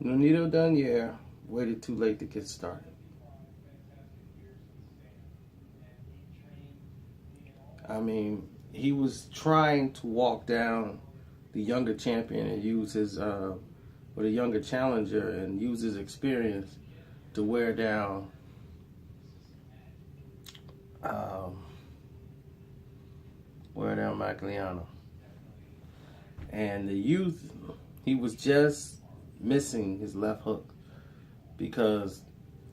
Nonito Donaire waited too late to get started. I mean, he was trying to walk down the younger champion and use his, or the younger challenger and use his experience to wear down Magliano. And the youth, he was just missing his left hook because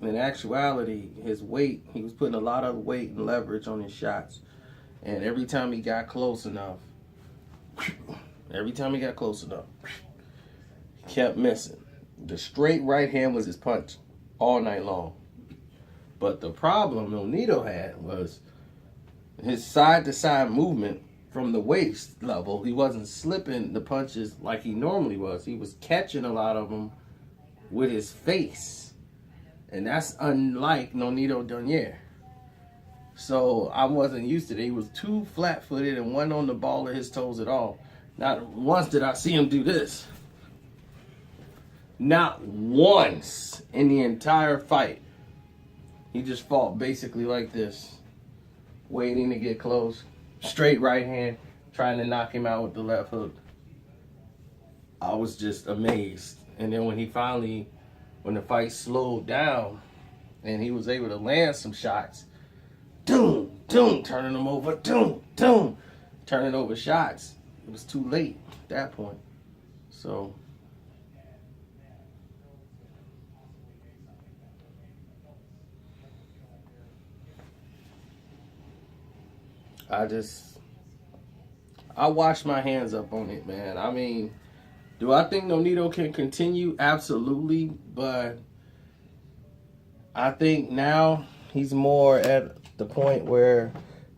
in actuality, his weight, he was putting a lot of weight and leverage on his shots. And every time he got close enough, he kept missing. The straight right hand was his punch all night long. But the problem Nonito had was his side-to-side movement from the waist level. He wasn't slipping the punches like he normally was. He was catching a lot of them with his face. And that's unlike Nonito Donaire. So I wasn't used to it. He was too flat-footed and wasn't on the ball of his toes at all. Not once did I see him do this. Not once in the entire fight. He just fought basically like this, waiting to get close. Straight right hand, trying to knock him out with the left hook. I was just amazed. And then when the fight slowed down and he was able to land some shots, turning them over, turning over shots. It was too late at that point. So I washed my hands up on it, man. I mean, do I think Nonito can continue? Absolutely, but I think now he's more at the point where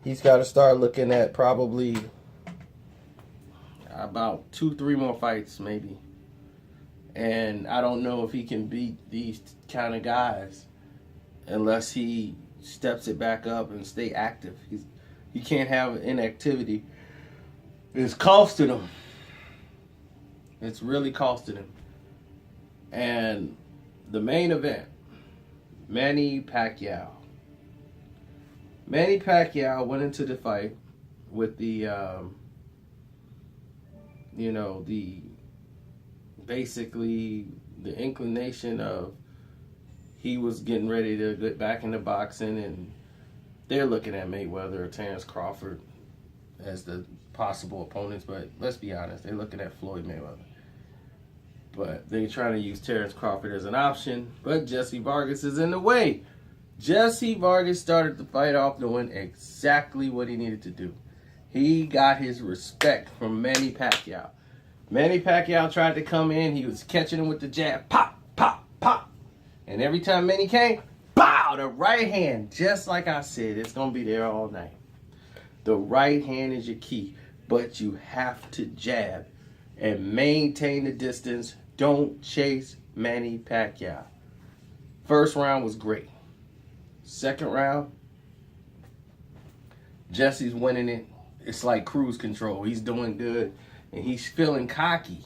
he's got to start looking at probably about 2-3 more fights maybe. And I don't know if he can beat these kind of guys unless he steps it back up and stay active. He can't have inactivity. It's costing him. It's really costing him. And the main event, Manny Pacquiao. Manny Pacquiao went into the fight with the basically the inclination of he was getting ready to get back into boxing, and they're looking at Mayweather or Terrence Crawford as the possible opponents, but let's be honest, they're looking at Floyd Mayweather. But they're trying to use Terrence Crawford as an option, but Jesse Vargas is in the way. Jesse Vargas started the fight off doing exactly what he needed to do. He got his respect from Manny Pacquiao. Manny Pacquiao tried to come in. He was catching him with the jab. Pop, pop, pop. And every time Manny came, pow, the right hand. Just like I said, it's going to be there all night. The right hand is your key. But you have to jab and maintain the distance. Don't chase Manny Pacquiao. First round was great. Second round, Jesse's winning it. It's like cruise control. He's doing good, and he's feeling cocky.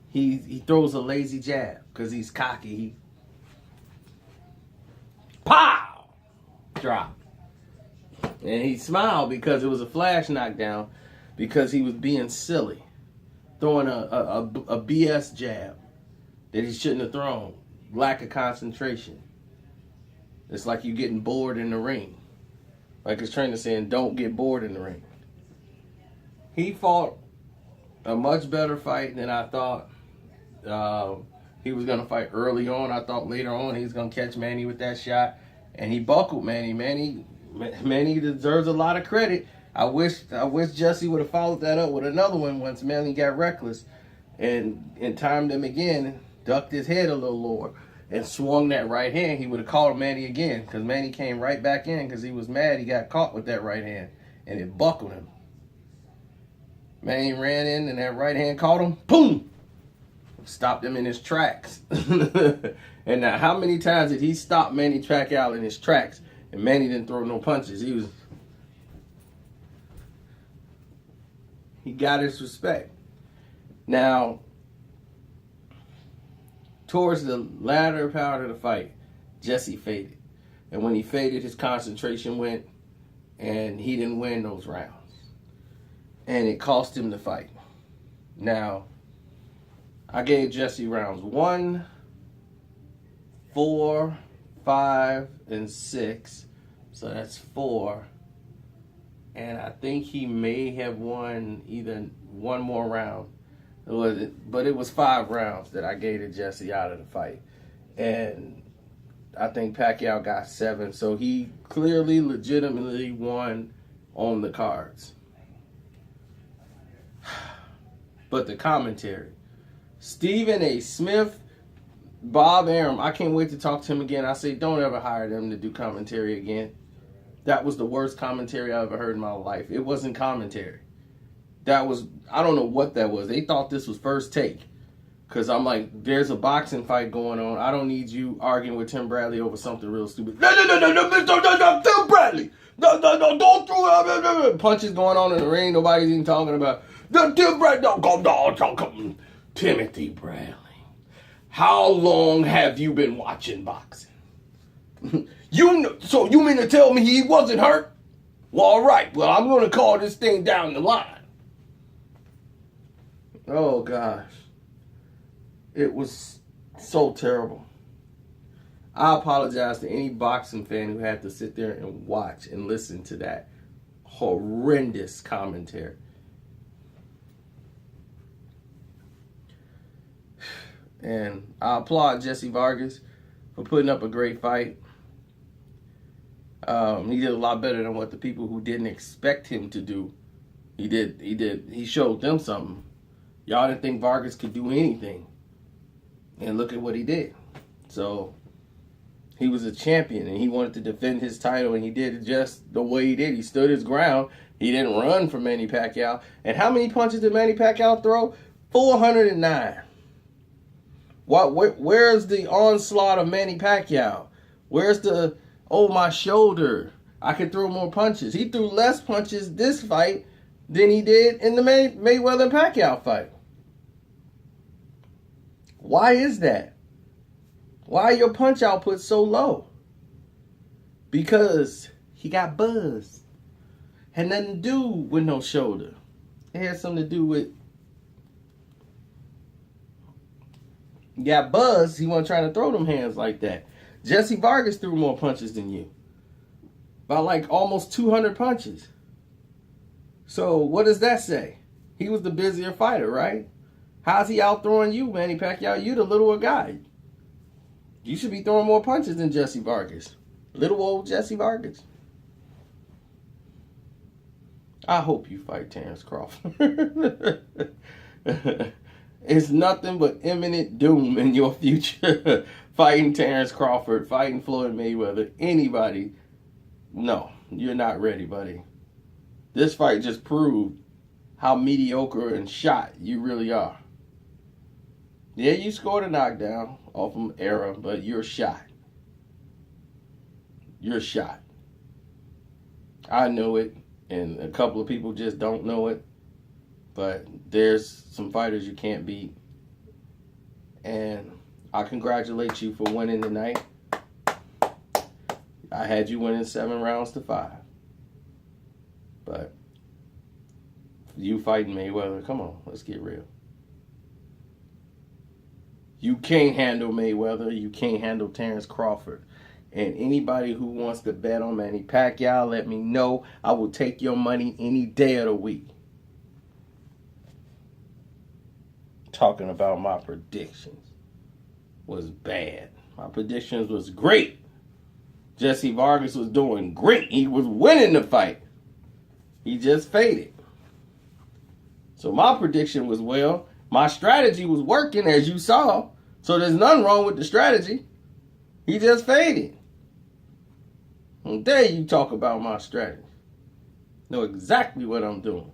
He throws a lazy jab because he's cocky. Pow! Drop. And he smiled because it was a flash knockdown because he was being silly. Throwing a BS jab that he shouldn't have thrown. Lack of concentration. It's like you getting bored in the ring. Like his trainer saying, don't get bored in the ring. He fought a much better fight than I thought he was going to fight early on. I thought later on he was going to catch Manny with that shot. And he buckled Manny. Manny deserves a lot of credit. I wish Jesse would have followed that up with another one once Manny got reckless and timed him again, ducked his head a little lower, and swung that right hand. He would have called Manny again because Manny came right back in because he was mad he got caught with that right hand, and it buckled him. Manny ran in, and that right hand caught him. Boom! Stopped him in his tracks. And now, how many times did he stop Manny Pacquiao in his tracks, and Manny didn't throw no punches? He got his respect. Now, Towards the latter part of the fight, Jesse faded. And when he faded, his concentration went, and he didn't win those rounds. And it cost him the fight. Now, I gave Jesse rounds 1, 4, 5, and 6. So that's 4. And I think he may have won either one more round. But it was 5 rounds that I gave to Jesse out of the fight. And I think Pacquiao got 7. So he clearly, legitimately won on the cards. But the commentary. Stephen A. Smith, Bob Arum, I can't wait to talk to him again. I say don't ever hire them to do commentary again. That was the worst commentary I ever heard in my life. It wasn't commentary. That was, I don't know what that was. They thought this was First Take. Because I'm like, there's a boxing fight going on. I don't need you arguing with Tim Bradley over something real stupid. No, Tim Bradley. No, don't throw punches going on in the ring. Nobody's even talking about. Tim Bradley. No. Timothy Bradley. How long have you been watching boxing? So you mean to tell me he wasn't hurt? Well, all right. Well, I'm going to call this thing down the line. Oh, gosh. It was so terrible. I apologize to any boxing fan who had to sit there and watch and listen to that horrendous commentary. And I applaud Jesse Vargas for putting up a great fight. He did a lot better than what the people who didn't expect him to do. He did. He showed them something. Y'all didn't think Vargas could do anything. And look at what he did. So, he was a champion, and he wanted to defend his title, and he did it just the way he did. He stood his ground. He didn't run from Manny Pacquiao. And how many punches did Manny Pacquiao throw? 409. Where's the onslaught of Manny Pacquiao? Where's the, oh, my shoulder, I could throw more punches? He threw less punches this fight than he did in the Mayweather-Pacquiao fight. Why is that? Why are your punch output so low? Because he got buzzed. Had nothing to do with no shoulder. It had something to do with, he got buzzed. He wasn't trying to throw them hands like that. Jesse Vargas threw more punches than you. By like almost 200 punches. So what does that say? He was the busier fighter, right? How's he out throwing you, Manny Pacquiao? You the littler guy. You should be throwing more punches than Jesse Vargas. Little old Jesse Vargas. I hope you fight Terrence Crawford. It's nothing but imminent doom in your future. Fighting Terrence Crawford, fighting Floyd Mayweather, anybody. No, you're not ready, buddy. This fight just proved how mediocre and shot you really are. Yeah, you scored a knockdown off of Era, but you're shot. You're shot. I know it, and a couple of people just don't know it. But there's some fighters you can't beat. And I congratulate you for winning tonight. I had you winning 7 rounds to 5. But you fighting Mayweather, come on, let's get real. You can't handle Mayweather. You can't handle Terrence Crawford. And anybody who wants to bet on Manny Pacquiao, let me know. I will take your money any day of the week. Talking about my predictions was bad. My predictions was great. Jesse Vargas was doing great. He was winning the fight. He just faded. So my prediction was, well, my strategy was working, as you saw. So there's nothing wrong with the strategy. He just faded. How dare you talk about my strategy? Know exactly what I'm doing.